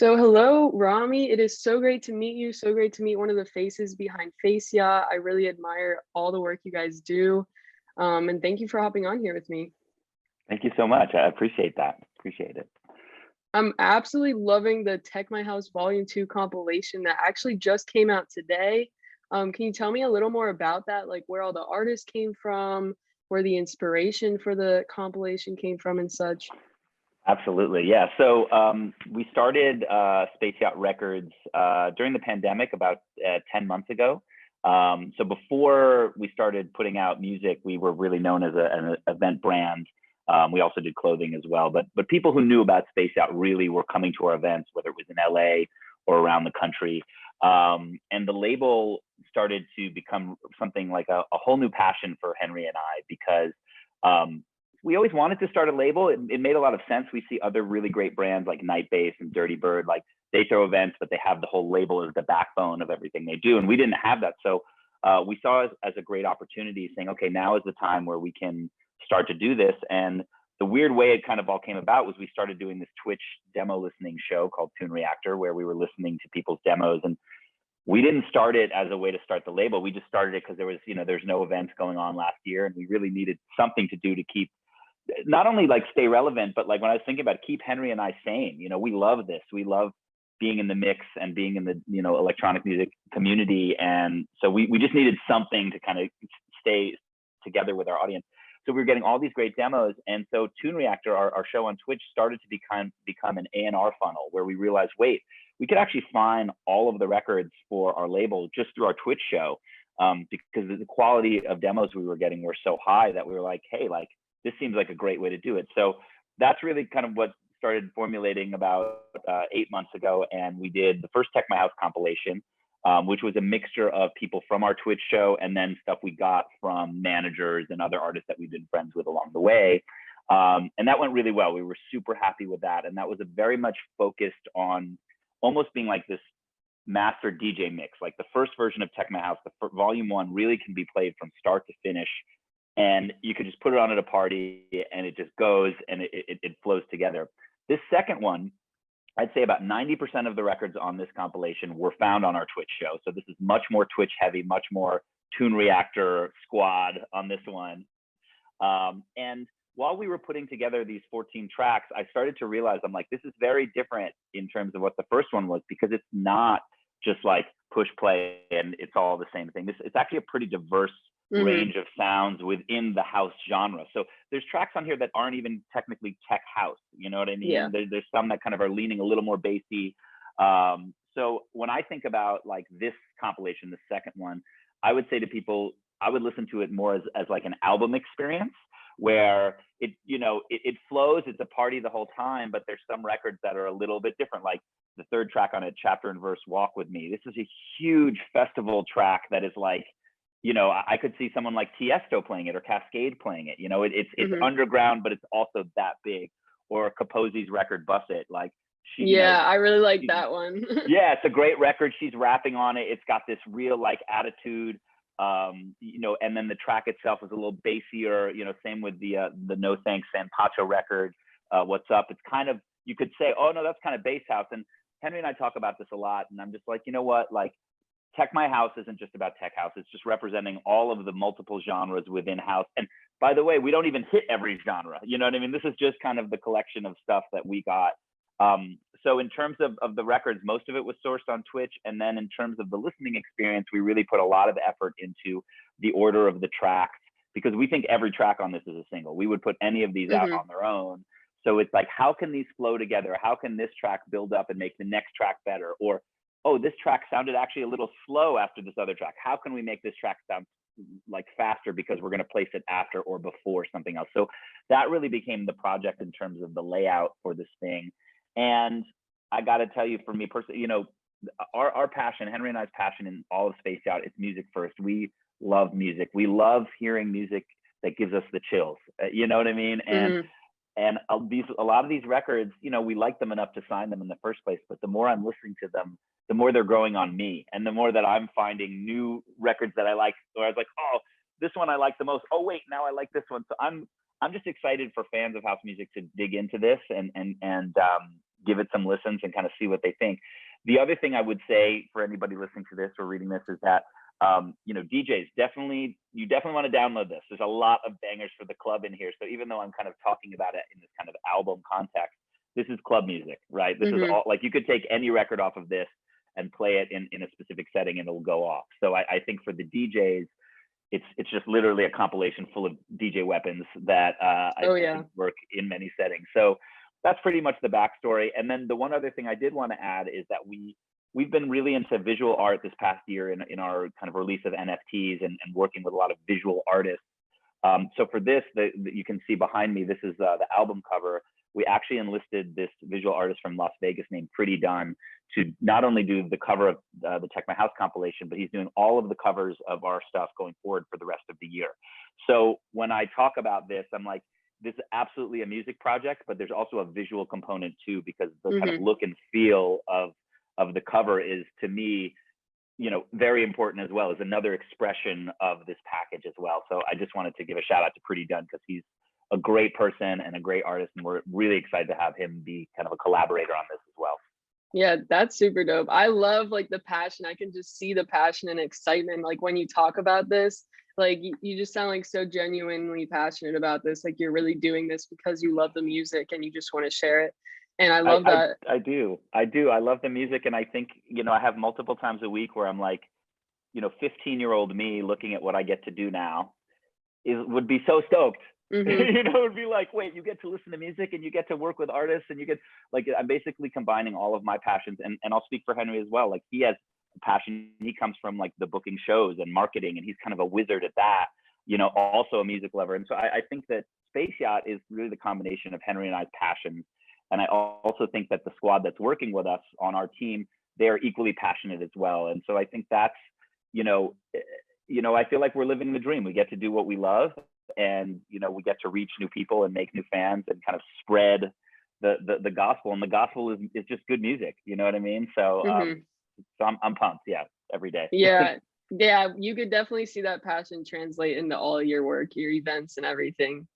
So hello, Rami. It is so great to meet you. So great to meet one of the faces behind Space Yacht. I really admire all the work you guys do. And thank you for hopping on here with me. Thank you so much. I appreciate that. Appreciate it. I'm absolutely loving the Tech My House Volume 2 compilation that actually just came out today. Can you tell me a little more about that? Like where all the artists came from, where the inspiration for the compilation came from and such? Absolutely. Yeah. So we started Space Yacht Records during the pandemic about 10 months ago. So before we started putting out music, we were really known as an event brand. We also did clothing as well. But people who knew about Space Yacht really were coming to our events, whether it was in LA or around the country. And the label started to become something like a whole new passion for Henry and I because we always wanted to start a label. It made a lot of sense. We see other really great brands like Nightbase and Dirty Bird, like they throw events, but they have the whole label as the backbone of everything they do. And we didn't have that. So we saw it as a great opportunity saying, okay, now is the time where we can start to do this. And the weird way it kind of all came about was we started doing this Twitch demo listening show called Tune Reactor, where we were listening to people's demos. And we didn't start it as a way to start the label. We just started it because there was, there's no events going on last year. And we really needed something to do to keep not only like stay relevant, but like when I was thinking about it, keep Henry and I sane. We love this. We love being in the mix and being in the, electronic music community. And so we just needed something to kind of stay together with our audience. So we were getting all these great demos. And so Tune Reactor, our show on Twitch, started to become an A&R funnel where we realized, wait, we could actually find all of the records for our label just through our Twitch show because the quality of demos we were getting were so high that we were like, hey, like, this seems like a great way to do it. So that's really kind of what started formulating about 8 months ago. And we did the first Tech My House compilation, which was a mixture of people from our Twitch show and then stuff we got from managers and other artists that we've been friends with along the way. And that went really well. We were super happy with that. And that was a very much focused on almost being like this master DJ mix. Like the first version of Tech My House, volume 1 really can be played from start to finish. And you could just put it on at a party and it just goes and it flows together. This second one, I'd say about 90% of the records on this compilation were found on our Twitch show. So this is much more Twitch heavy, much more Tune Reactor squad on this one. And while we were putting together these 14 tracks, I started to realize, I'm like, this is very different in terms of what the first one was, because it's not just like push play and it's all the same thing. It's actually a pretty diverse range of sounds within the house genre. So there's tracks on here that aren't even technically tech house. You know what I mean? Yeah. There's some that kind of are leaning a little more bassy. So when I think about like this compilation, the second one, I would say to people, I would listen to it more as like an album experience where it flows. It's a party the whole time, but there's some records that are a little bit different. Like the third track on it, Chapter and Verse, Walk With Me. This is a huge festival track that is like, I could see someone like Tiesto playing it or Cascade playing it. It's underground, but it's also that big. Or Kaposi's record, Bust It. Like I really like that one. Yeah, it's a great record. She's rapping on it. It's got this real like attitude. And then the track itself is a little bassier. Same with the No Thanks San Pacho record, What's Up. It's kind of, you could say, oh no, that's kind of bass house. And Henry and I talk about this a lot. And I'm just like, you know what, like, Tech My House isn't just about tech house. It's just representing all of the multiple genres within house. And by the way, we don't even hit every genre. You know what I mean? This is just kind of the collection of stuff that we got. So in terms of the records, most of it was sourced on Twitch. And then in terms of the listening experience, we really put a lot of effort into the order of the tracks because we think every track on this is a single. We would put any of these out on their own. So it's like, how can these flow together? How can this track build up and make the next track better? Or oh, this track sounded actually a little slow after this other track. How can we make this track sound like faster because we're going to place it after or before something else? So that really became the project in terms of the layout for this thing. And I got to tell you, for me personally, our passion, Henry and I's passion in all of Space Yacht, it's music first. We love music. We love hearing music that gives us the chills. You know what I mean? And a lot of these records, we like them enough to sign them in the first place. But the more I'm listening to them, the more they're growing on me, and the more that I'm finding new records that I like. Or I was like, oh, this one I like the most. Oh wait, now I like this one. So I'm just excited for fans of house music to dig into this and give it some listens and kind of see what they think. The other thing I would say for anybody listening to this or reading this is that, you know, DJs, you definitely want to download this. There's a lot of bangers for the club in here. So even though I'm kind of talking about it in this kind of album context, this is club music, right? This is all, like, you could take any record off of this and play it in a specific setting and it'll go off. So I think for the DJs, it's just literally a compilation full of DJ weapons that I think work in many settings. So that's pretty much the backstory. And then the one other thing I did want to add is that we've been really into visual art this past year in our kind of release of NFTs and working with a lot of visual artists. So for this, you can see behind me, this is the album cover. We actually enlisted this visual artist from Las Vegas named Pretty Dunn to not only do the cover of the Tech My House compilation, but he's doing all of the covers of our stuff going forward for the rest of the year. So when I talk about this, I'm like, this is absolutely a music project, but there's also a visual component too, because the kind of look and feel of the cover is, to me, you know, very important as well, as another expression of this package as well. So I just wanted to give a shout out to Pretty Dunn because he's a great person and a great artist, and we're really excited to have him be kind of a collaborator on this as well. Yeah, that's super dope. I love like the passion. I can just see the passion and excitement. Like when you talk about this, like you just sound like so genuinely passionate about this. Like you're really doing this because you love the music and you just want to share it. And I love that. I do. I love the music. And I think, you know, I have multiple times a week where I'm like, you know, 15-year-old me looking at what I get to do now would be so stoked. You know, it would be like, wait, you get to listen to music and you get to work with artists and you get, like, I'm basically combining all of my passions. And I'll speak for Henry as well. Like, he has a passion. He comes from like the booking shows and marketing, and he's kind of a wizard at that, you know, also a music lover. And so I think that Space Yacht is really the combination of Henry and I's passions. And I also think that the squad that's working with us on our team, they're equally passionate as well. And so I think that's, you know, I feel like we're living the dream. We get to do what we love, and, you know, we get to reach new people and make new fans and kind of spread the gospel. And the gospel is just good music. You know what I mean? So, so I'm pumped. Yeah. Every day. Yeah. You could definitely see that passion translate into all your work, your events and everything.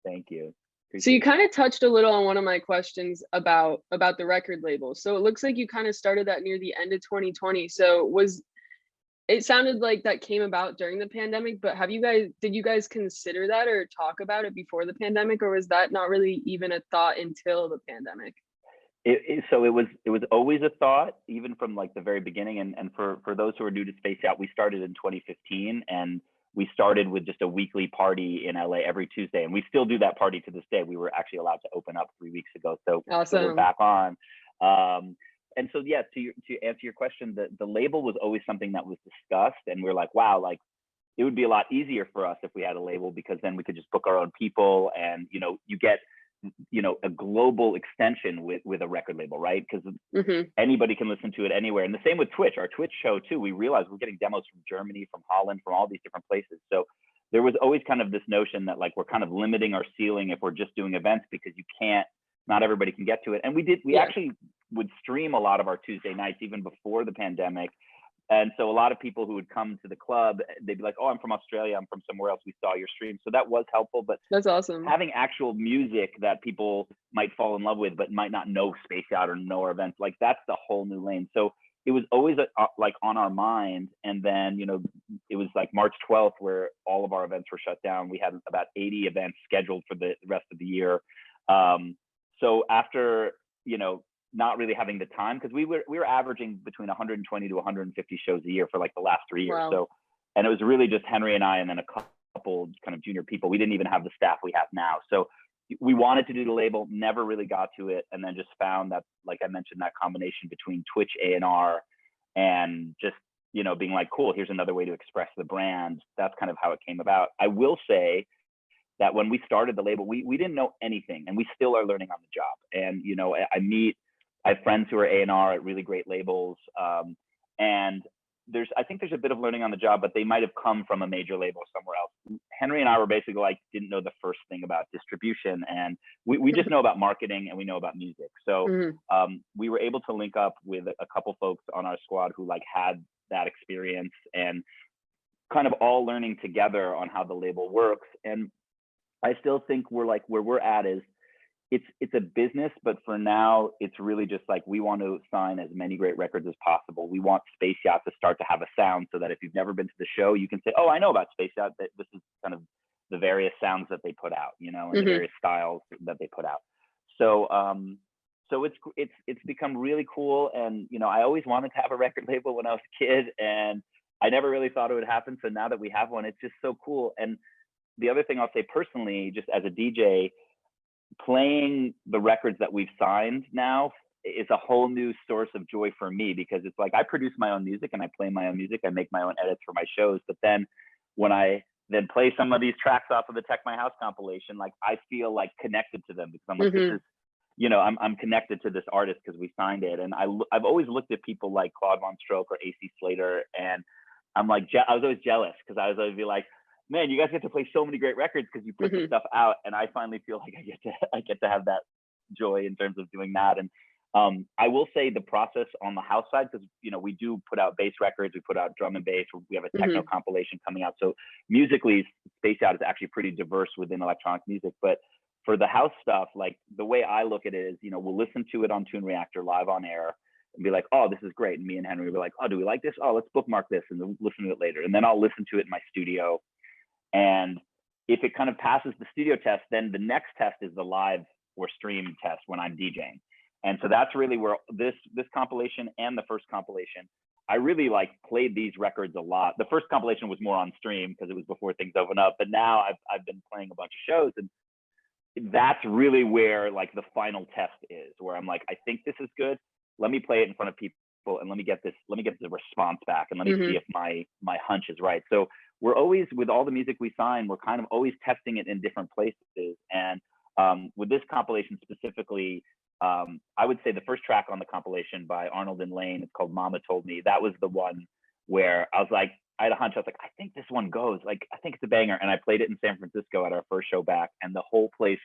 Thank you. So you kind of touched a little on one of my questions about the record label. So it looks like you kind of started that near the end of 2020. So it sounded like that came about during the pandemic, but did you guys consider that or talk about it before the pandemic, or was that not really even a thought until the pandemic? So it was always a thought, even from like the very beginning. And for those who are new to Space Yacht, we started in 2015, and we started with just a weekly party in LA every Tuesday, and we still do that party to this day. We were actually allowed to open up 3 weeks ago, so, awesome. So we're back on. And so, yeah, to answer your question, the label was always something that was discussed, and we're like, wow, like it would be a lot easier for us if we had a label, because then we could just book our own people, and, you know, you get, you know, a global extension with a record label, right? Because anybody can listen to it anywhere. And the same with Twitch, our Twitch show too. We realized we're getting demos from Germany, from Holland, from all these different places. So there was always kind of this notion that like we're kind of limiting our ceiling if we're just doing events, because not everybody can get to it. And we actually would stream a lot of our Tuesday nights even before the pandemic. And so a lot of people who would come to the club, they'd be like, oh, I'm from Australia, I'm from somewhere else, we saw your stream. So that was helpful. But that's awesome. Having actual music that people might fall in love with, but might not know Space Yacht or know our events, like that's the whole new lane. So it was always like on our mind. And then, you know, it was like March 12th where all of our events were shut down. We had about 80 events scheduled for the rest of the year. So after, you know, not really having the time, because we were averaging between 120 to 150 shows a year for like the last 3 years. Wow. So, and it was really just Henry and I, and then a couple kind of junior people. We didn't even have the staff we have now. So we wanted to do the label, never really got to it, and then just found that, like I mentioned, that combination between Twitch A&R and just, you know, being like, cool, here's another way to express the brand. That's kind of how it came about. I will say that when we started the label, we didn't know anything, and we still are learning on the job. And, you know, I have friends who are A&R at really great labels, and I think there's a bit of learning on the job, but they might have come from a major label somewhere else. Henry and I were basically like, didn't know the first thing about distribution, and we just know about marketing and we know about music. So we were able to link up with a couple folks on our squad who like had that experience, and kind of all learning together on how the label works. And I still think we're like, where we're at is, it's a business, but for now, it's really just like we want to sign as many great records as possible. We want Space Yacht to start to have a sound so that if you've never been to the show, you can say, oh, I know about Space Yacht. That this is kind of the various sounds that they put out, you know, and the various styles that they put out. So so it's become really cool. And you know, I always wanted to have a record label when I was a kid, and I never really thought it would happen. So now that we have one, it's just so cool. And the other thing I'll say personally, just as a DJ, playing the records that we've signed now is a whole new source of joy for me, because it's like I produce my own music and I play my own music. I make my own edits for my shows. But then when I then play some of these tracks off of the Tech My House compilation, like I feel like connected to them, because I'm like, this is, you know, I'm connected to this artist because we signed it. And I've always looked at people like Claude Von Stroke or AC Slater, and I'm like, I was always jealous, because I was always be like, man, you guys get to play so many great records because you put this stuff out, and I finally feel like I get to have that joy in terms of doing that. And I will say the process on the house side, because you know we do put out bass records, we put out drum and bass, we have a techno compilation coming out. So musically, Space Yacht is actually pretty diverse within electronic music. But for the house stuff, like the way I look at it is, you know, we'll listen to it on Tune Reactor live on air and be like, oh, this is great. And me and Henry will be like, oh, do we like this? Oh, let's bookmark this and then listen to it later. And then I'll listen to it in my studio. And if it kind of passes the studio test, then the next test is the live or stream test when I'm DJing. And so that's really where this compilation and the first compilation, I really like played these records a lot. The first compilation was more on stream because it was before things opened up, but now I've been playing a bunch of shows, and that's really where like the final test is, where I'm like, I think this is good. Let me play it in front of people and let me get the response back, and let me see if my hunch is right. So we're always, with all the music we sign, we're kind of always testing it in different places. And with this compilation specifically, I would say the first track on the compilation by Arnold and Lane, it's called Mama Told Me. That was the one where I was like, I had a hunch. I was like, I think this one goes. Like, I think it's a banger. And I played it in San Francisco at our first show back, and the whole place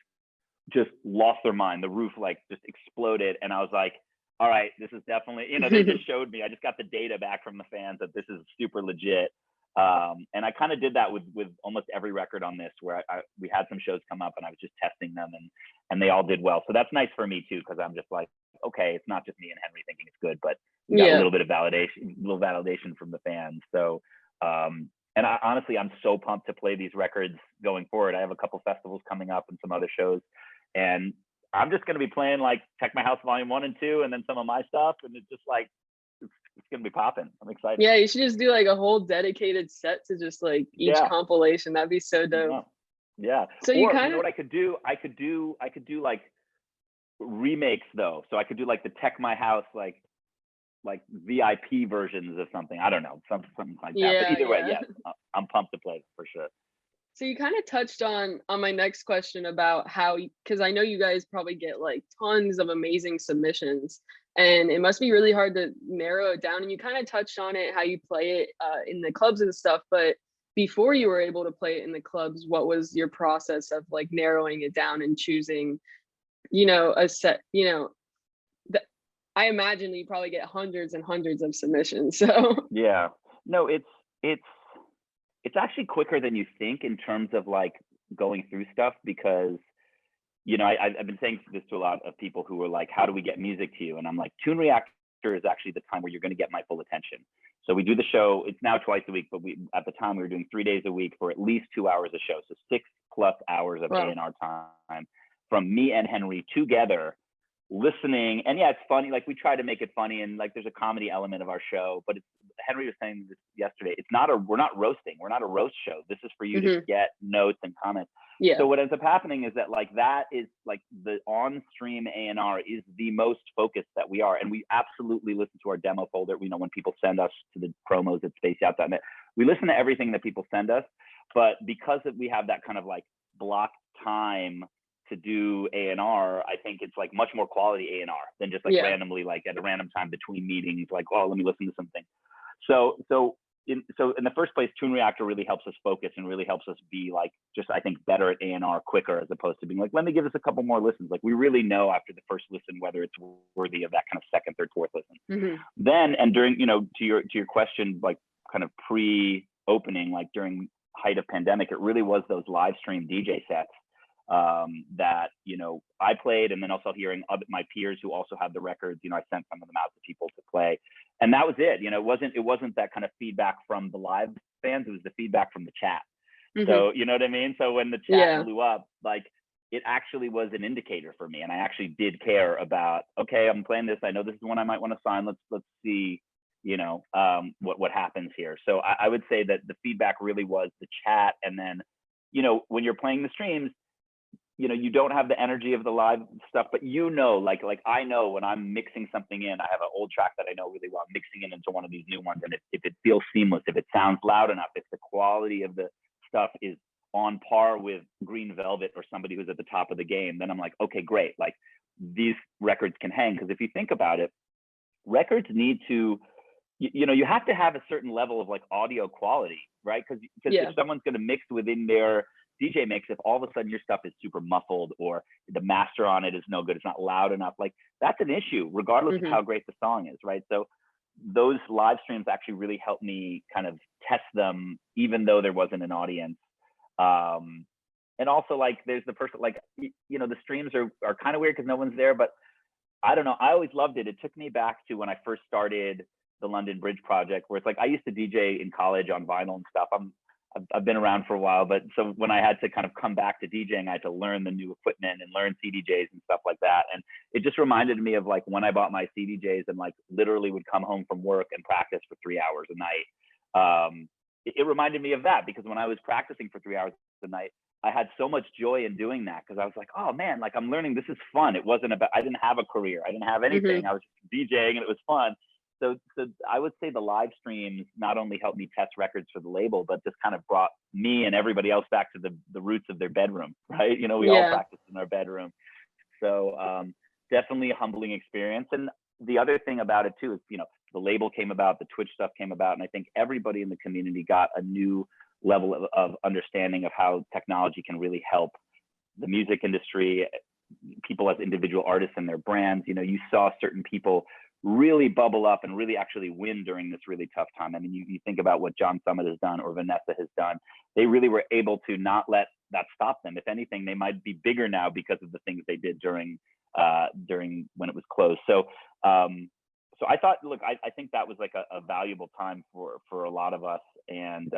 just lost their mind. The roof like just exploded. And I was like, all right, this is definitely, you know, they just showed me, I just got the data back from the fans that this is super legit. And I kind of did that with almost every record on this, where we had some shows come up and I was just testing them, and they all did well. So that's nice for me too, because I'm just like, okay, it's not just me and Henry thinking it's good, but we got a little bit of validation from the fans. So, and honestly, I'm so pumped to play these records going forward. I have a couple festivals coming up and some other shows, and I'm just going to be playing like Tech My House Volume 1 and 2, and then some of my stuff, and it's just like, it's gonna be popping. I'm excited. Yeah, you should just do like a whole dedicated set to just like each compilation. That'd be so dope. Yeah. So you know what I could do? I could do like remakes though. So I could do like the Tech My House like VIP versions of something. I don't know, something like that. But either way, yeah, I'm pumped to play for sure. So you kind of touched on my next question about how, because I know you guys probably get like tons of amazing submissions, and it must be really hard to narrow it down. And you kind of touched on it, how you play it in the clubs and stuff. But before you were able to play it in the clubs, what was your process of like narrowing it down and choosing, you know, a set, you know, I imagine you probably get hundreds and hundreds of submissions. So yeah, no, it's actually quicker than you think in terms of like going through stuff, because you know, I've been saying this to a lot of people who are like, how do we get music to you? And I'm like, Tune Reactor is actually the time where you're going to get my full attention. So we do the show, it's now twice a week, but at the time we were doing 3 days a week for at least 2 hours a show. So 6+ hours of A&R time from me and Henry together, listening. And yeah, it's funny, like we try to make it funny, and like there's a comedy element of our show, but Henry was saying this yesterday, we're not roasting, we're not a roast show. This is for you to get notes and comments. So what ends up happening is that like that is like the on-stream A&R is the most focused that we are, and we absolutely listen to our demo folder. You know, when people send us to the promos at spaceyacht.net, we listen to everything that people send us, but because we have that kind of like blocked time to do A&R, I think it's like much more quality A&R than just like randomly, like at a random time between meetings, like, oh, let me listen to something. So in the first place, Tune Reactor really helps us focus and really helps us be like, just, I think, better at A&R quicker, as opposed to being like, let me give this a couple more listens. Like we really know after the first listen whether it's worthy of that kind of second, third, fourth listen. Then, and during, you know, to your question, like kind of pre-opening, like during height of pandemic, it really was those live stream DJ sets that, you know, I played, and then also hearing other, my peers who also had the records, you know, I sent some of them out to people to play, and that was it. You know, it wasn't that kind of feedback from the live fans, it was the feedback from the chat. Hmm. So, you know what I mean? So when the chat Yeah. blew up, like, it actually was an indicator for me, and I actually did care about, okay, I'm playing this, I know this is one I might want to sign, let's see, you know, what happens here. So I would say that the feedback really was the chat. And then, you know, when you're playing the streams, you know, you don't have the energy of the live stuff, but you know, like I know when I'm mixing something in, I have an old track that I know really well, I'm mixing it into one of these new ones, and if it feels seamless, if it sounds loud enough, if the quality of the stuff is on par with Green Velvet or somebody who's at the top of the game, then I'm like, okay, great, like these records can hang. Because if you think about it, records need to, you know, you have to have a certain level of like audio quality, right? Because if Yeah. someone's going to mix within their DJ mix, if all of a sudden your stuff is super muffled or the master on it is no good, it's not loud enough, like that's an issue, regardless of Hmm. how great the song is, right? So those live streams actually really helped me kind of test them, even though there wasn't an audience. And also, like, there's the person, like, you know, the streams are kind of weird because no one's there, but I don't know. I always loved it. It took me back to when I first started the London Bridge project, where it's like I used to DJ in college on vinyl and stuff. I've been around for a while, but so when I had to kind of come back to DJing, I had to learn the new equipment and learn CDJs and stuff like that. And it just reminded me of like when I bought my CDJs and like literally would come home from work and practice for 3 hours a night. It reminded me of that, because when I was practicing for 3 hours a night, I had so much joy in doing that, because I was like, oh man, like I'm learning, this is fun. It wasn't about, I didn't have a career, I didn't have Hmm. anything, I was DJing and it was fun. So I would say the live streams not only helped me test records for the label, but just kind of brought me and everybody else back to the roots of their bedroom, right? You know, we all Yeah. practiced in our bedroom. So definitely a humbling experience. And the other thing about it too is, you know, the label came about, the Twitch stuff came about, and I think everybody in the community got a new level of understanding of how technology can really help the music industry, people as individual artists and their brands. You know, you saw certain people really bubble up and really actually win during this really tough time. I mean, you think about what John Summit has done or Vanessa has done. They really were able to not let that stop them. If anything, they might be bigger now because of the things they did during when it was closed. So so I thought, look, I think that was like a valuable time for a lot of us. And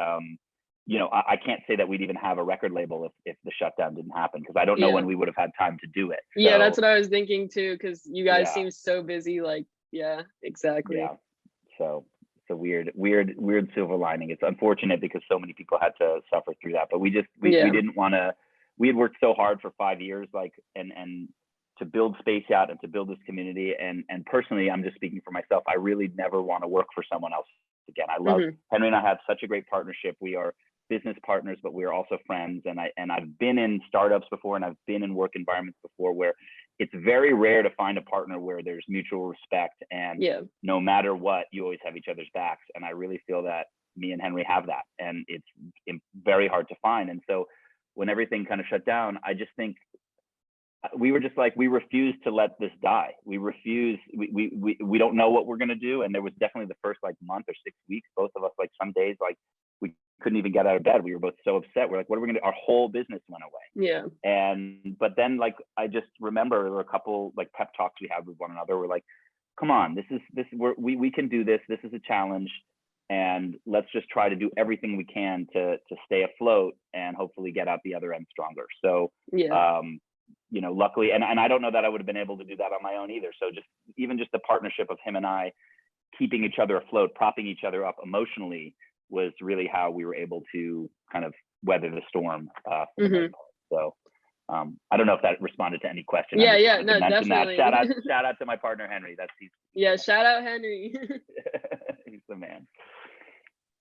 you know, I can't say that we'd even have a record label if the shutdown didn't happen, because I don't know Yeah. when we would have had time to do it. Yeah, that's So what I was thinking too, because you guys yeah, seem so busy. Like, yeah, exactly. yeah. So it's a weird silver lining. It's unfortunate because so many people had to suffer through that, but we Yeah. didn't want to. We had worked so hard for 5 years, like, and to build Space Yacht and to build this community. And personally, I'm just speaking for myself, I really never want to work for someone else again. I love Hmm. Henry and I have such a great partnership. We are business partners, but we are also friends. And I've been in startups before, and I've been in work environments before where it's very rare to find a partner where there's mutual respect, and Yeah. no matter what, you always have each other's backs. And I really feel that me and Henry have that, and it's very hard to find. And so when everything kind of shut down, I just think we were just like, we refuse to let this die. We refuse. We don't know what we're going to do. And there was definitely the first like month or 6 weeks, both of us, like some days, like we couldn't even get out of bed. We were both so upset. We're like, what are we going to do? Our whole business went away. Yeah. And but then, like, I just remember there were a couple like pep talks we had with one another. We're like, come on, we can do this. This is a challenge, and let's just try to do everything we can to stay afloat and hopefully get out the other end stronger. So Yeah. you know, luckily, and I don't know that I would have been able to do that on my own either. So just even just the partnership of him and I keeping each other afloat, propping each other up emotionally, was really how we were able to kind of weather the storm for the Hmm. most part. So I don't know if that responded to any question. I Yeah. just Yeah. wanted to No, mention that. definitely. Shout out to my partner Henry. He's Yeah. Shout out Henry. he's the man.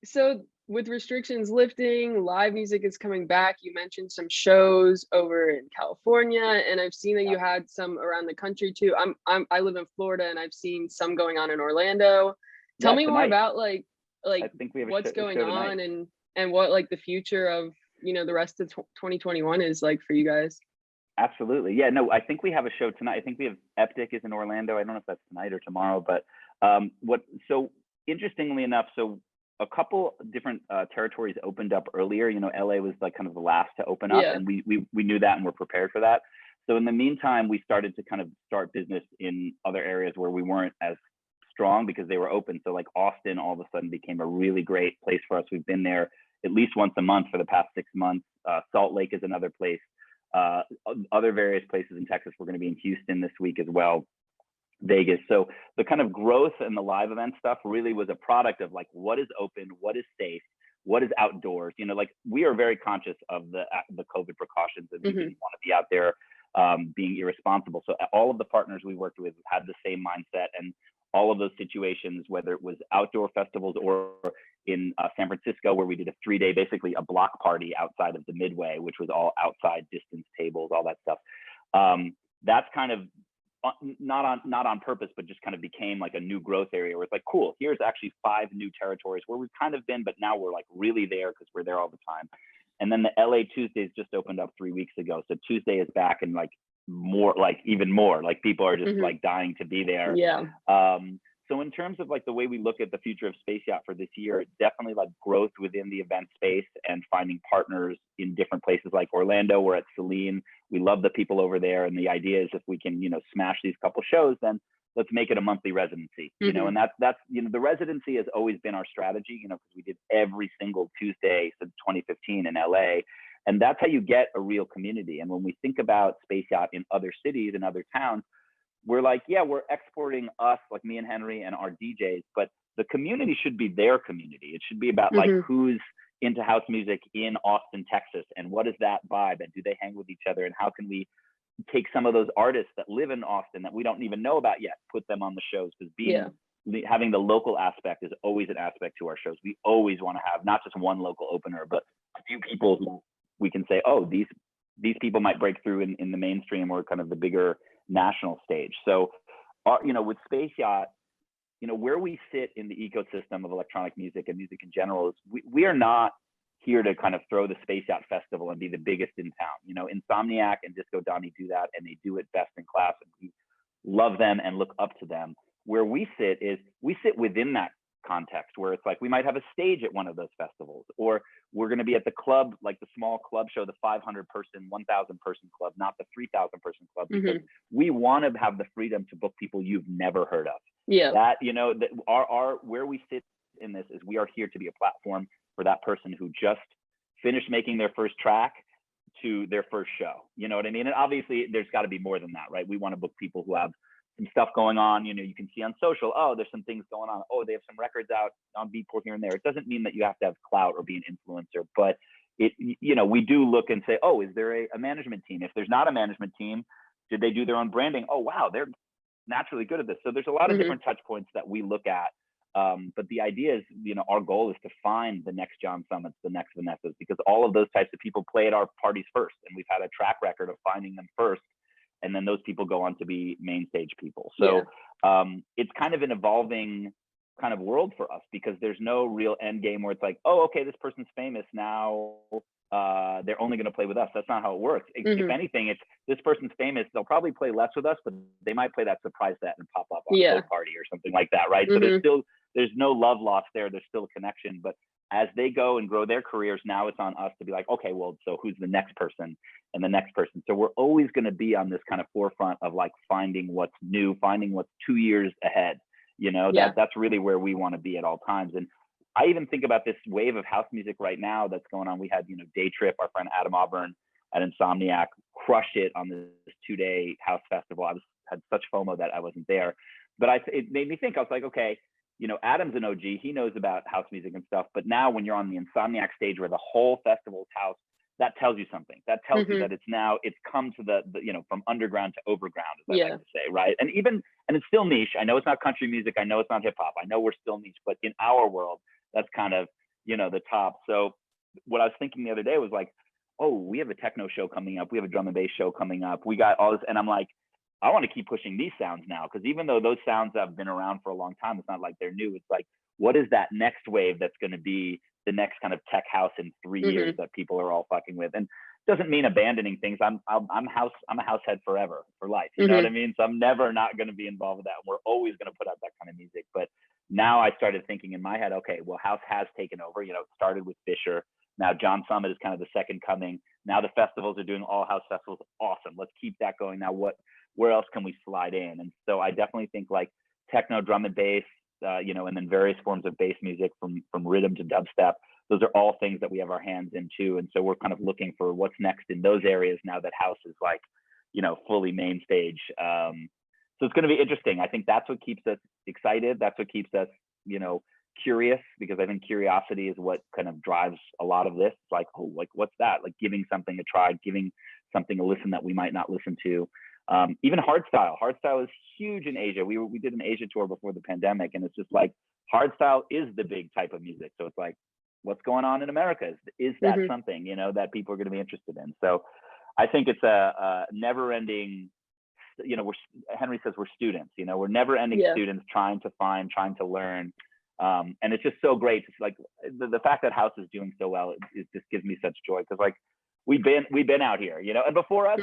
So with restrictions lifting, live music is coming back. You mentioned some shows over in California, and I've seen that Yeah, you had some around the country too. I live in Florida, and I've seen some going on in Orlando. Tell yeah. me more Tonight, about I like think we have what's a going show tonight. on, and what like the future of, you know, the rest of 2021 is like for you guys. Absolutely. Yeah, no, I think we have a show tonight. I think we have Eptic is in Orlando. I don't know if that's tonight or tomorrow, but what so interestingly enough, so a couple different territories opened up earlier. You know, LA was like kind of the last to open up, Yeah. and we knew that and we're prepared for that. So in the meantime, we started to kind of start business in other areas where we weren't as strong because they were open. So like Austin all of a sudden became a really great place for us. We've been there at least once a month for the past 6 months. Salt Lake is another place. Other various places in Texas. We're going to be in Houston this week as well, Vegas. So the kind of growth and the live event stuff really was a product of like, what is open, what is safe, what is outdoors. You know, like we are very conscious of the COVID precautions, and we didn't want to be out there being irresponsible. So all of the partners we worked with had the same mindset, and all of those situations, whether it was outdoor festivals or in San Francisco, where we did a 3-day, basically a block party outside of the Midway, which was all outside distance tables, all that stuff. That's kind of not on purpose, but just kind of became like a new growth area where it's like, cool, here's actually 5 new territories where we've kind of been, but now we're like really there because we're there all the time. And then the LA Tuesdays just opened up 3 weeks ago. So Tuesday is back, and like more, like even more, like people are just like dying to be there. Yeah. So in terms of like the way we look at the future of Space Yacht for this year, it's definitely like growth within the event space and finding partners in different places like Orlando. We're at Celine. We love the people over there. And the idea is if we can, you know, smash these couple shows, then let's make it a monthly residency, you know, and that's, you know, the residency has always been our strategy, you know, because we did every single Tuesday since 2015 in LA. And that's how you get a real community. And when we think about Space Yacht in other cities and other towns, we're like, yeah, we're exporting us, like me and Henry and our DJs, but the community should be their community. It should be about like who's into house music in Austin, Texas, and what is that vibe, and do they hang with each other, and how can we take some of those artists that live in Austin that we don't even know about yet, put them on the shows, because having the local aspect is always an aspect to our shows. We always want to have not just one local opener, but a few people who we can say, oh, these people might break through in the mainstream or kind of the bigger national stage. So, you know, with Space Yacht, you know, where we sit in the ecosystem of electronic music and music in general is we are not here to kind of throw the Space Yacht Festival and be the biggest in town. You know, Insomniac and Disco Donnie do that, and they do it best in class, and we love them and look up to them. Where we sit is we sit within that context where it's like we might have a stage at one of those festivals, or we're going to be at the club, like the small club show, the 500 person, 1,000 person club, not the 3,000 person club, because we want to have the freedom to book people you've never heard of. Yeah. That, you know, that our where we sit in this is we are here to be a platform for that person who just finished making their first track to their first show. You know what I mean? And obviously there's got to be more than that, right? We want to book people who have some stuff going on. You know, you can see on social, oh, there's some things going on. Oh, they have some records out on Beatport here and there. It doesn't mean that you have to have clout or be an influencer, but it, you know, we do look and say, oh, is there a management team? If there's not a management team, did they do their own branding? Oh, wow, they're naturally good at this. So there's a lot of different touch points that we look at. But the idea is, you know, our goal is to find the next John Summits, the next Vanessas, because all of those types of people play at our parties first. And we've had a track record of finding them first. And then those people go on to be main stage people. So it's kind of an evolving kind of world for us, because there's no real end game where it's like, oh, okay, this person's famous now, they're only going to play with us. That's not how it works. If anything, it's this person's famous, they'll probably play less with us, but they might play that surprise set and pop up on a party or something like that, right? So there's no love lost there. There's still a connection. But as they go and grow their careers, now it's on us to be like, okay, well, so who's the next person and the next person? So we're always going to be on this kind of forefront of like finding what's new, finding what's 2 years ahead. You know, that's really where we want to be at all times. And I even think about this wave of house music right now that's going on. We had, you know, Day Trip, our friend Adam Auburn at Insomniac, crushed it on this 2-day house festival. I had such FOMO that I wasn't there, but it made me think. I was like, okay, you know, Adam's an OG. He knows about house music and stuff. But now when you're on the Insomniac stage where the whole festival's house, that tells you something. That tells you that it's come to the you know, from underground to overground, as I like to say, right? And it's still niche. I know it's not country music. I know it's not hip hop. I know we're still niche, but in our world, that's kind of, you know, the top. So what I was thinking the other day was like, oh, we have a techno show coming up. We have a drum and bass show coming up. We got all this. And I'm like, I want to keep pushing these sounds now, because even though those sounds have been around for a long time, it's not like they're new. It's like, what is that next wave that's going to be the next kind of tech house in 3 years that people are all fucking with? And it doesn't mean abandoning things. I'm a house head forever, for life. You know what I mean? So I'm never not going to be involved with that. We're always going to put out that kind of music. But now I started thinking in my head, okay, well, house has taken over. You know, it started with Fisher. Now John Summit is kind of the second coming. Now the festivals are doing all house festivals. Awesome. Let's keep that going. Now where else can we slide in? And so I definitely think like techno, drum and bass, you know, and then various forms of bass music from rhythm to dubstep. Those are all things that we have our hands in too. And so we're kind of looking for what's next in those areas now that house is like, you know, fully main stage. So it's going to be interesting. I think that's what keeps us excited. That's what keeps us, you know, curious, because I think curiosity is what kind of drives a lot of this. It's like, oh, like what's that? Like giving something a try, giving something a listen that we might not listen to. Even hardstyle. Hardstyle is huge in Asia. We did an Asia tour before the pandemic, and it's just like hardstyle is the big type of music. So it's like, what's going on in America? Is that something, you know, that people are going to be interested in? So I think it's a never-ending, you know, Henry says we're students, you know, we're never-ending students trying to find, trying to learn. And it's just so great. It's like the fact that house is doing so well, it just gives me such joy, because like we've been out here, you know, and before us,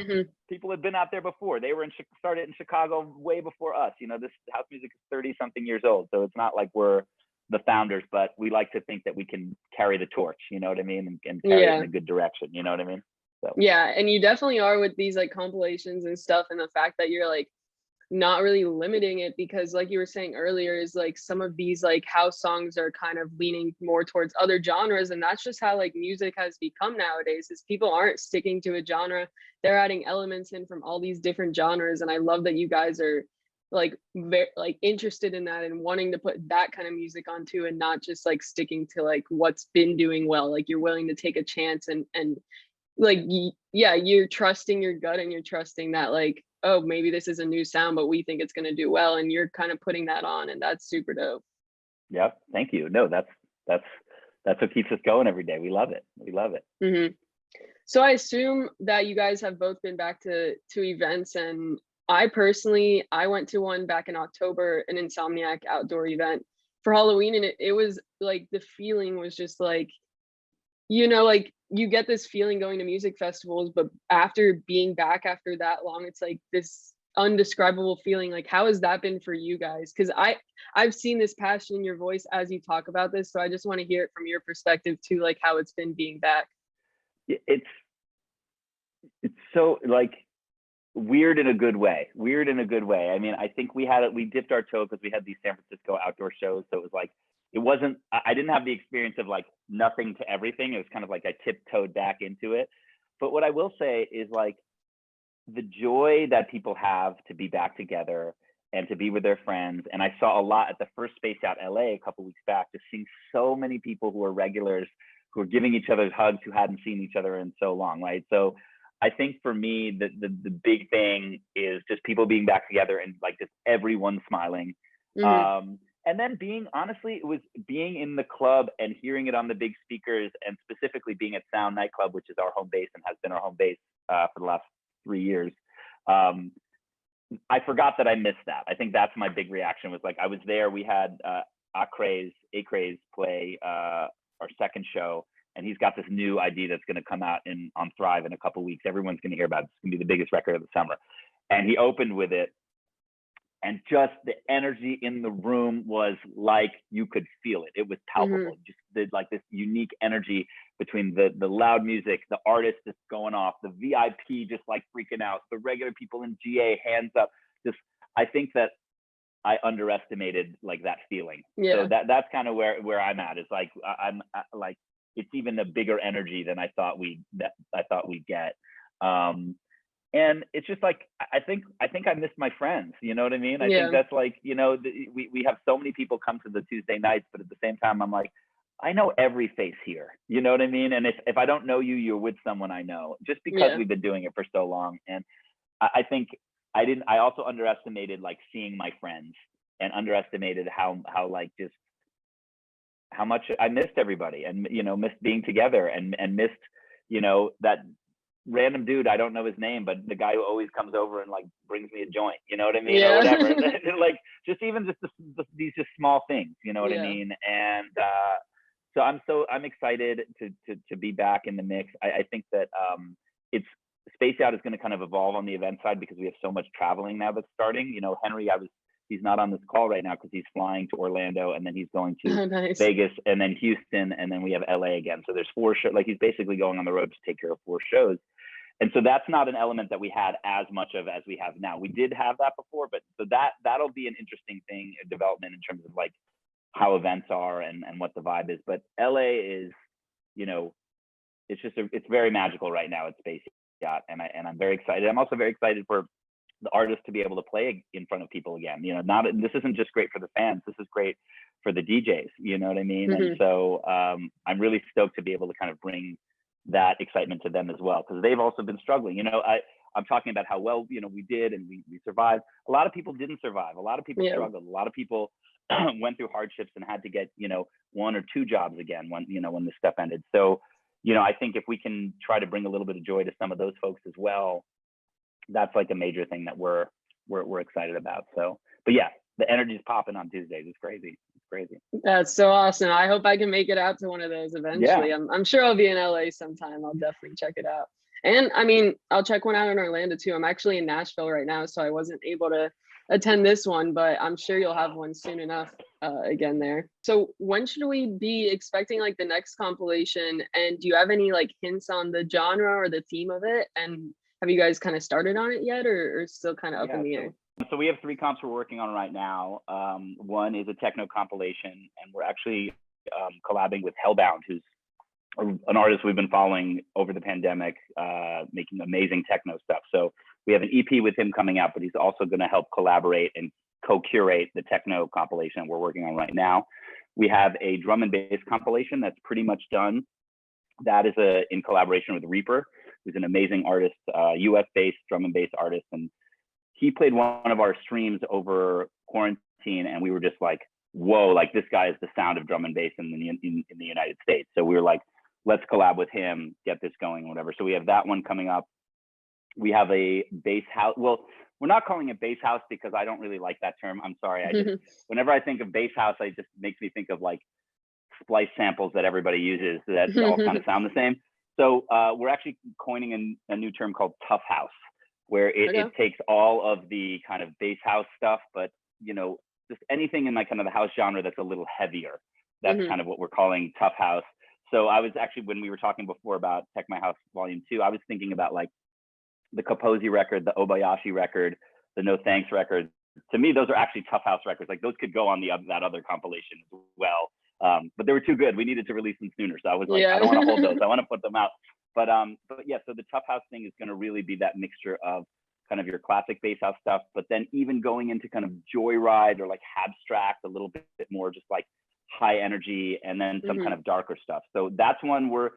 people had been out there before. They were started in Chicago way before us. You know, this house music is 30-something years old, so it's not like we're the founders, but we like to think that we can carry the torch, you know what I mean, and carry it in a good direction, you know what I mean? So. Yeah, and you definitely are with these like compilations and stuff, and the fact that you're like not really limiting it, because like you were saying earlier, is like some of these like house songs are kind of leaning more towards other genres, and that's just how like music has become nowadays, is people aren't sticking to a genre, they're adding elements in from all these different genres. And I love that you guys are like very like interested in that and wanting to put that kind of music onto, and not just like sticking to like what's been doing well. Like you're willing to take a chance, and like yeah, you're trusting your gut, and you're trusting that like, oh, maybe this is a new sound, but we think it's going to do well, and you're kind of putting that on, and that's super dope. Yep, thank you. No, that's what keeps us going every day. We love it. We love it. So I assume that you guys have both been back to events, and I personally, I went to one back in October, an Insomniac outdoor event for Halloween, and it was like the feeling was just like, you know, like you get this feeling going to music festivals, but after being back after that long, it's like this undescribable feeling. Like, how has that been for you guys? Because I've seen this passion in your voice as you talk about this, so I just want to hear it from your perspective too, like how it's been being back. It's so like weird in a good way. I mean, I think we dipped our toe because we had these San Francisco outdoor shows, so it was like, I didn't have the experience of like nothing to everything. It was kind of like I tiptoed back into it. But what I will say is like the joy that people have to be back together and to be with their friends. And I saw a lot at the first Space Yacht LA a couple weeks back, just seeing so many people who are regulars, who are giving each other hugs, who hadn't seen each other in so long, right? So I think for me, the big thing is just people being back together and like just everyone smiling. And then it was being in the club and hearing it on the big speakers, and specifically being at Sound Nightclub, which is our home base and has been our home base for the last 3 years. I forgot that I missed that. I think that's my big reaction, was like, I was there. We had Acraze play our second show, and he's got this new ID that's going to come out on Thrive in a couple weeks. Everyone's going to hear about it. It's going to be the biggest record of the summer. And he opened with it. And just the energy in the room was like, you could feel it. It was palpable. Just like this unique energy between the loud music, the artist just going off, the VIP just like freaking out, the regular people in GA hands up. Just, I think that I underestimated like that feeling. So that's kind of where I'm at. It's like, I'm like, it's even a bigger energy than I thought we'd get. And it's just like, I think I miss my friends, you know what I mean? I think that's like, you know, we have so many people come to the Tuesday nights, but at the same time, I'm like, I know every face here, you know what I mean? And if I don't know you, you're with someone I know, just because we've been doing it for so long. And I think I also underestimated like seeing my friends, and underestimated how like just how much I missed everybody, and, you know, missed being together, and missed, you know, that random dude, I don't know his name, but the guy who always comes over and like brings me a joint, you know what I mean, or whatever. Like just these just small things, you know what I mean. And so I'm excited to be back in the mix. I think that it's Space Yacht is going to kind of evolve on the event side, because we have so much traveling now that's starting. You know, Henry, I was he's not on this call right now because he's flying to Orlando, and then he's going to Oh, nice. Vegas, and then Houston, and then we have LA again. So there's 4 shows. Like, he's basically going on the road to take care of 4 shows. And so that's not an element that we had as much of as we have now. We did have that before, but so that'll be an interesting thing, a development in terms of like how events are and what the vibe is. But LA is, you know, it's just it's very magical right now at Space Yacht, and I'm very excited. I'm also very excited for the artists to be able to play in front of people again. You know, this isn't just great for the fans. This is great for the DJs. You know what I mean? And so I'm really stoked to be able to kind of bring that excitement to them as well, because they've also been struggling. You know, I'm talking about how well, you know, we did and we survived. A lot of people didn't survive. A lot of people struggled. A lot of people went through hardships and had to get, you know, 1 or 2 jobs again when, you know, when this stuff ended. So, you know, I think if we can try to bring a little bit of joy to some of those folks as well, that's like a major thing that we're excited about. So, but yeah, the energy's popping on Tuesdays. It's crazy. It's crazy. That's so awesome. I hope I can make it out to one of those eventually. Yeah. I'm sure I'll be in LA sometime. I'll definitely check it out. And I mean, I'll check one out in Orlando too. I'm actually in Nashville right now, so I wasn't able to attend this one, but I'm sure you'll have one soon enough again there. So when should we be expecting like the next compilation? And do you have any like hints on the genre or the theme of it? And have you guys kind of started on it yet, or still kind of up in the air? So we have 3 comps we're working on right now. One is a techno compilation, and we're actually collabing with Hellbound, who's an artist we've been following over the pandemic, making amazing techno stuff. So we have an EP with him coming out, but he's also going to help collaborate and co-curate the techno compilation we're working on right now. We have a drum and bass compilation that's pretty much done. That is in collaboration with Reaper, who's an amazing artist, US-based drum and bass artist. And he played one of our streams over quarantine, and we were just like, whoa, like this guy is the sound of drum and bass in the United States. So we were like, let's collab with him, get this going, whatever. So we have that one coming up. We have a bass house. Well, we're not calling it bass house because I don't really like that term. I'm sorry. I just, whenever I think of bass house, it just makes me think of like splice samples that everybody uses that all kind of sound the same. So we're actually coining a new term called tough house, where it takes all of the kind of bass house stuff, but, you know, just anything in like kind of the house genre that's a little heavier. That's kind of what we're calling tough house. So I was actually, when we were talking before about Tech My House Volume 2, I was thinking about like the Kaposi record, the Obayashi record, the No Thanks record. To me, those are actually tough house records. Like those could go on that other compilation as well. But they were too good. We needed to release them sooner. So I was like, I don't want to hold those. I want to put them out. But yeah, so the tough house thing is going to really be that mixture of kind of your classic bass house stuff, but then even going into kind of joyride or like abstract, a little bit more just like high energy, and then some kind of darker stuff. So that's one we're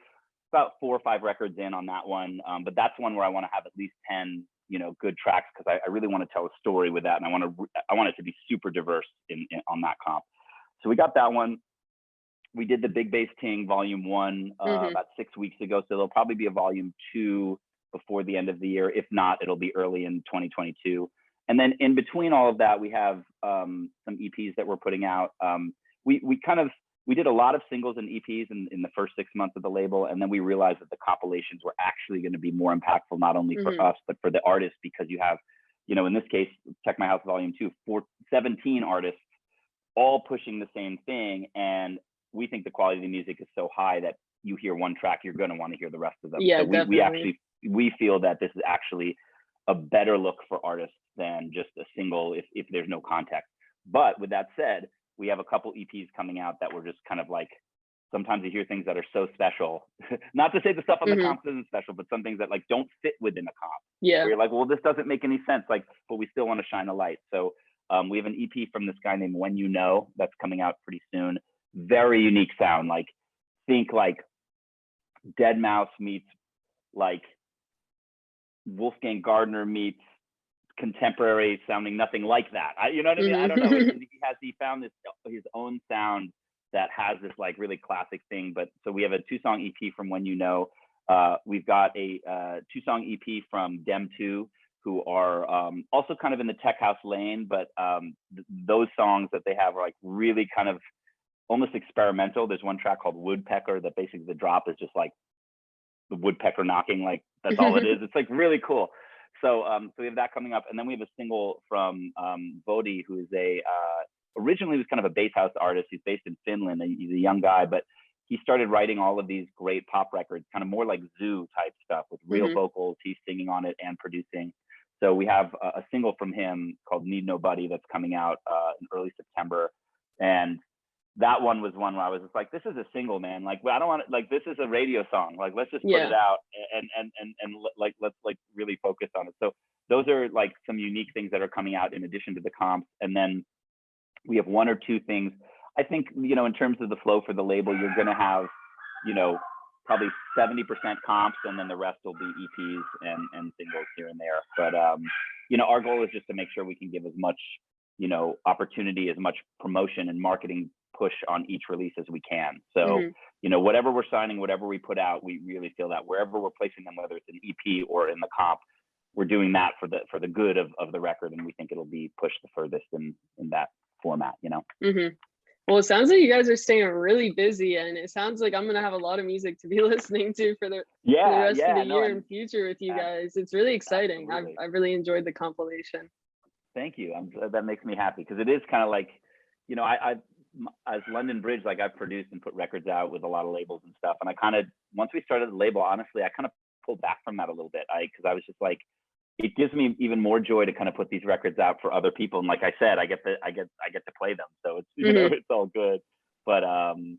about 4 or 5 records in on that one. But that's one where I want to have at least 10, you know, good tracks, because I really want to tell a story with that, and I want it to be super diverse on that comp. So we got that one. We did the Big Bass Ting Volume 1 about 6 weeks ago. So there'll probably be a Volume 2 before the end of the year. If not, it'll be early in 2022. And then in between all of that, we have some EPs that we're putting out. We did a lot of singles and EPs in the first 6 months of the label, and then we realized that the compilations were actually going to be more impactful, not only for us, but for the artists, because you have, you know, in this case, Check My House Volume 2, 17 artists all pushing the same thing. And we think the quality of the music is so high that you hear one track, you're going to want to hear the rest of them. Yeah, so we feel that this is actually a better look for artists than just a single if there's no context. But with that said, we have a couple EPs coming out that we're just kind of like, sometimes you hear things that are so special. Not to say the stuff on the comp isn't special, but some things that like don't fit within a comp. Yeah. Where you're like, well, this doesn't make any sense. Like, but we still want to shine a light. So we have an EP from this guy named When You Know that's coming out pretty soon. Very unique sound. Like, think like Deadmau5 meets like Wolfgang Gardner meets contemporary sounding, nothing like that. You know what I mean? I don't know. He found his own sound that has this like really classic thing. But so we have a 2-song EP from When You Know. We've got a 2-song EP from Dem 2, who are also kind of in the tech house lane, but those songs that they have are like really kind of almost experimental. There's one track called Woodpecker that basically the drop is just like the woodpecker knocking, like that's all it is. It's like really cool. So we have that coming up, and then we have a single from Vodi, who is originally was kind of a bass house artist. He's based in Finland. He's a young guy, but he started writing all of these great pop records, kind of more like Zoo type stuff with real vocals. He's singing on it and producing. So we have a single from him called Need Nobody that's coming out in early September. And that one was one where I was just like, this is a single, man. Like, I don't want to, like, this is a radio song. Like, let's just put it out and like, let's like really focus on it. So those are like some unique things that are coming out in addition to the comps. And then we have one or two things. I think, you know, in terms of the flow for the label, you're going to have, you know, probably 70% comps, and then the rest will be EPs and singles here and there. But, you know, our goal is just to make sure we can give as much, you know, opportunity, as much promotion and marketing push on each release as we can. So, you know, whatever we're signing, whatever we put out, we really feel that wherever we're placing them, whether it's an EP or in the comp, we're doing that for the good of the record. And we think it'll be pushed the furthest in that format, you know? Well, it sounds like you guys are staying really busy, and it sounds like I'm going to have a lot of music to be listening to for the rest of the year and future with you guys. It's really exciting. I really enjoyed the compilation. Thank you. That makes me happy, because it is kind of like, you know, I as LondonBridge, like I've produced and put records out with a lot of labels and stuff. And I kind of, once we started the label, honestly, I kind of pulled back from that a little bit. Because I was just like, it gives me even more joy to kind of put these records out for other people. And like I said, I get to play them. So it's, you know, it's all good. But I'm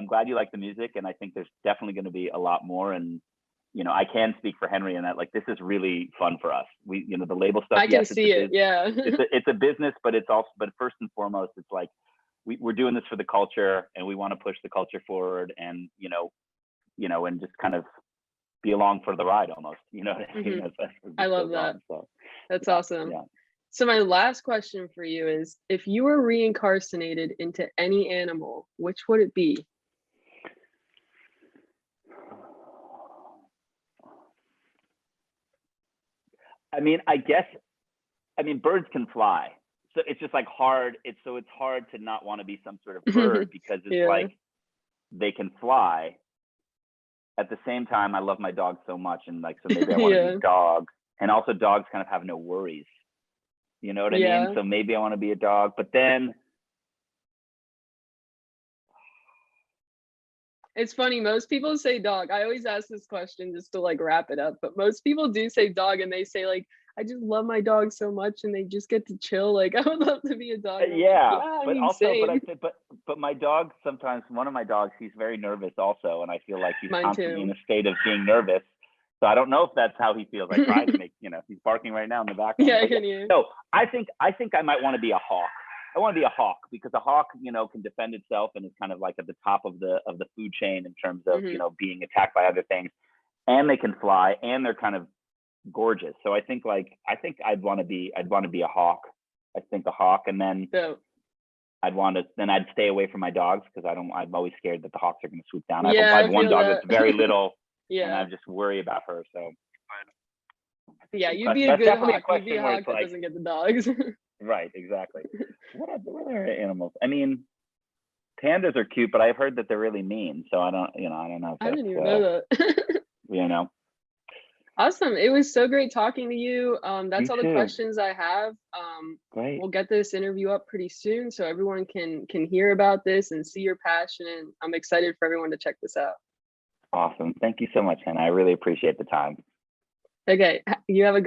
glad you like the music. And I think there's definitely going to be a lot more. And, you know, I can speak for Henry in that, like, this is really fun for us. We, you know, the label stuff. I can see it. Yeah. It's a business, but it's also, but first and foremost, it's like, we're doing this for the culture, and we want to push the culture forward, and, you know, and just kind of be along for the ride almost, you know what I mean? I love that. So, that's awesome. Yeah. So my last question for you is, if you were reincarnated into any animal, which would it be? I mean, birds can fly. So it's just like hard. It's hard to not want to be some sort of bird, because it's like they can fly. At the same time, I love my dog so much, and like, so maybe I want to be a dog. And also, dogs kind of have no worries. You know what I mean? So maybe I want to be a dog, but then it's funny. Most people say dog. I always ask this question just to like wrap it up, but most people do say dog, and they say like, I just love my dog so much, and they just get to chill. Like, I would love to be a dog. But my dog, sometimes one of my dogs, he's very nervous also, and I feel like he's constantly in a state of being nervous. So I don't know if that's how he feels. I try to make, you know, he's barking right now in the background. Yeah, I can hear. No, I think I might want to be a hawk. I want to be a hawk, because a hawk, you know, can defend itself and is kind of like at the top of the food chain in terms of, you know, being attacked by other things, and they can fly, and they're kind of gorgeous. So I think I'd want to be a hawk. I think a hawk, and then I'd stay away from my dogs, because I'm always scared that the hawks are going to swoop down. I have one dog that's very little, and I just worry about her. So yeah, you'd be a good hawk. You'd be a hawk that doesn't get the dogs. Right, exactly. What other animals? I mean, pandas are cute, but I've heard that they're really mean. So I don't know. I didn't even know that. You know. Awesome. It was so great talking to you. That's all the questions I have. Great. We'll get this interview up pretty soon, so everyone can hear about this and see your passion. And I'm excited for everyone to check this out. Awesome. Thank you so much, Hannah. I really appreciate the time. Okay. You have a good